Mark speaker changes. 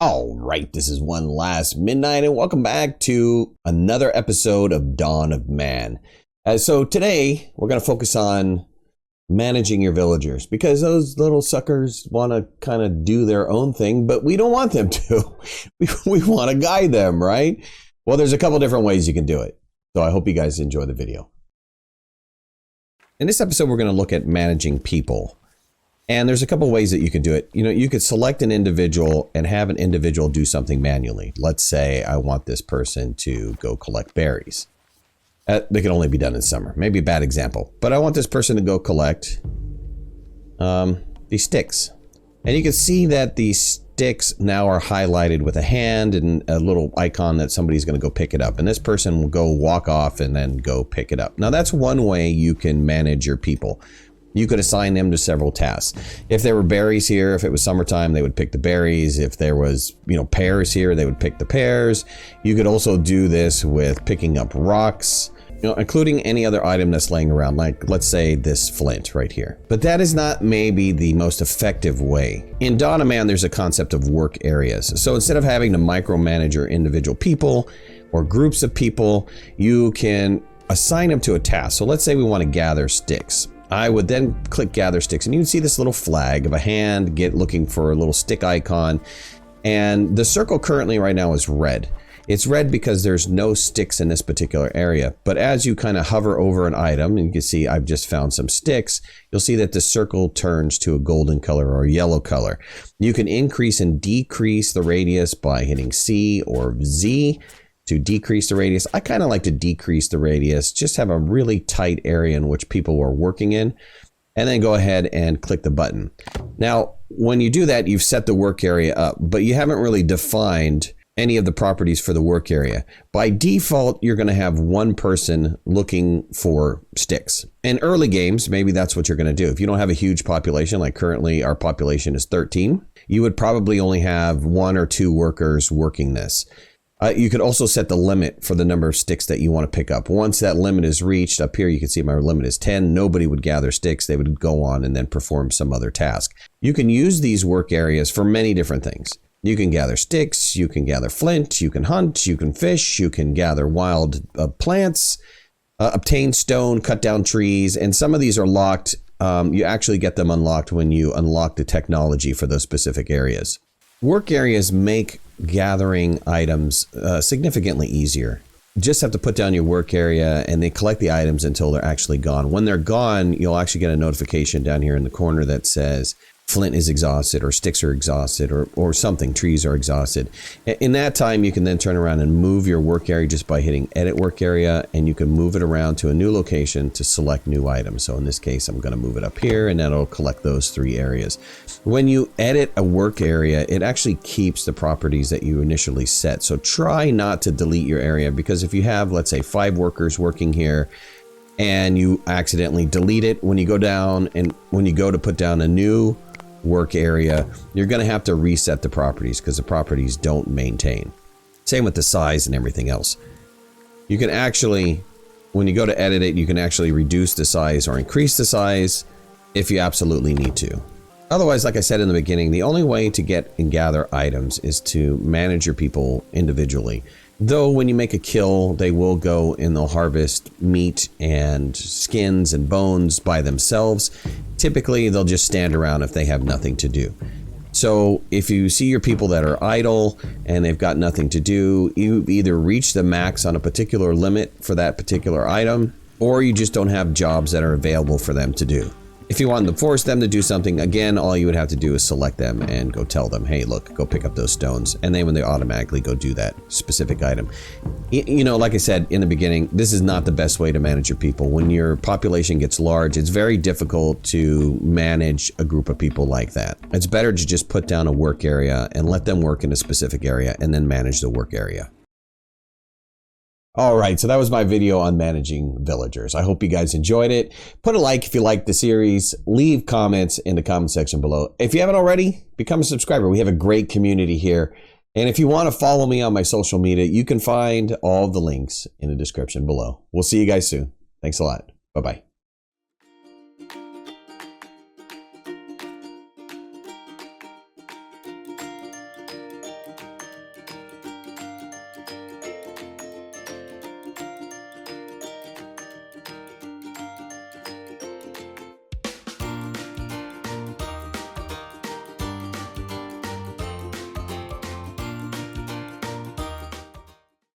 Speaker 1: All right, this is One Last Midnight, and welcome back to another episode of Dawn of Man. So today, we're going to focus on managing your villagers, because those little suckers want to kind of do their own thing, but we don't want them to. We want to guide them, right? Well, there's a couple different ways you can do it. So I hope you guys enjoy the video. In this episode, we're going to look at managing people. And there's a couple ways that you can do it. You know, you could select an individual and have an individual do something manually. Let's say I want this person to go collect berries. They can only be done in summer. Maybe a bad example. But I want this person to go collect these sticks. And you can see that these sticks now are highlighted with a hand and a little icon that somebody's going to go pick it up. And this person will go walk off and then go pick it up. Now, that's one way you can manage your people. You could assign them to several tasks. If there were berries here, if it was summertime, they would pick the berries. If there was, pears here, they would pick the pears. You could also do this with picking up rocks, including any other item that's laying around, like let's say this flint right here. But that is not maybe the most effective way. In Dawn of Man, there's a concept of work areas. So instead of having to micromanage your individual people or groups of people, you can assign them to a task. So let's say we want to gather sticks. I would then click gather sticks, and you can see this little flag of a hand, looking for a little stick icon. And the circle currently right now is red. It's red because there's no sticks in this particular area. But as you kind of hover over an item, and you can see I've just found some sticks, you'll see that the circle turns to a golden color or a yellow color. You can increase and decrease the radius by hitting C or Z. To decrease the radius. I kind of like to decrease the radius, just have a really tight area in which people are working in, and then go ahead and click the button. Now, when you do that, you've set the work area up, but you haven't really defined any of the properties for the work area. By default, you're going to have one person looking for sticks. In early games, maybe that's what you're going to do. If you don't have a huge population, like currently our population is 13, you would probably only have 1 or 2 workers working this. You could also set the limit for the number of sticks that you want to pick up. Once that limit is reached, up here you can see my limit is 10. Nobody would gather sticks. They would go on and then perform some other task. You can use these work areas for many different things. You can gather sticks, you can gather flint, you can hunt, you can fish, you can gather wild plants, obtain stone, cut down trees, and some of these are locked. You actually get them unlocked when you unlock the technology for those specific areas. Work areas make gathering items significantly easier. You just have to put down your work area and they collect the items until they're actually gone. When they're gone, you'll actually get a notification down here in the corner that says flint is exhausted or sticks are exhausted or something, trees are exhausted. In that time, you can then turn around and move your work area just by hitting edit work area, and you can move it around to a new location to select new items. So in this case, I'm going to move it up here and that'll collect those 3 areas. When you edit a work area, it actually keeps the properties that you initially set. So try not to delete your area, because if you have, let's say, 5 workers working here and you accidentally delete it, when you go down and when you go to put down a new work area, you're going to have to reset the properties because the properties don't maintain. Same with the size and everything else. You can actually, when you go to edit it, you can actually reduce the size or increase the size if you absolutely need to. Otherwise, like I said in the beginning, the only way to get and gather items is to manage your people individually. Though when you make a kill, they will go and they'll harvest meat and skins and bones by themselves. Typically, they'll just stand around if they have nothing to do. So if you see your people that are idle and they've got nothing to do, you either reach the max on a particular limit for that particular item, or you just don't have jobs that are available for them to do. If you want to force them to do something, again, all you would have to do is select them and go tell them, hey, look, go pick up those stones. And then when they automatically go do that specific item. Like I said in the beginning, this is not the best way to manage your people. When your population gets large, it's very difficult to manage a group of people like that. It's better to just put down a work area and let them work in a specific area and then manage the work area. All right, so that was my video on managing villagers. I hope you guys enjoyed it. Put a like if you liked the series. Leave comments in the comment section below. If you haven't already, become a subscriber. We have a great community here. And if you want to follow me on my social media, you can find all the links in the description below. We'll see you guys soon. Thanks a lot. Bye-bye.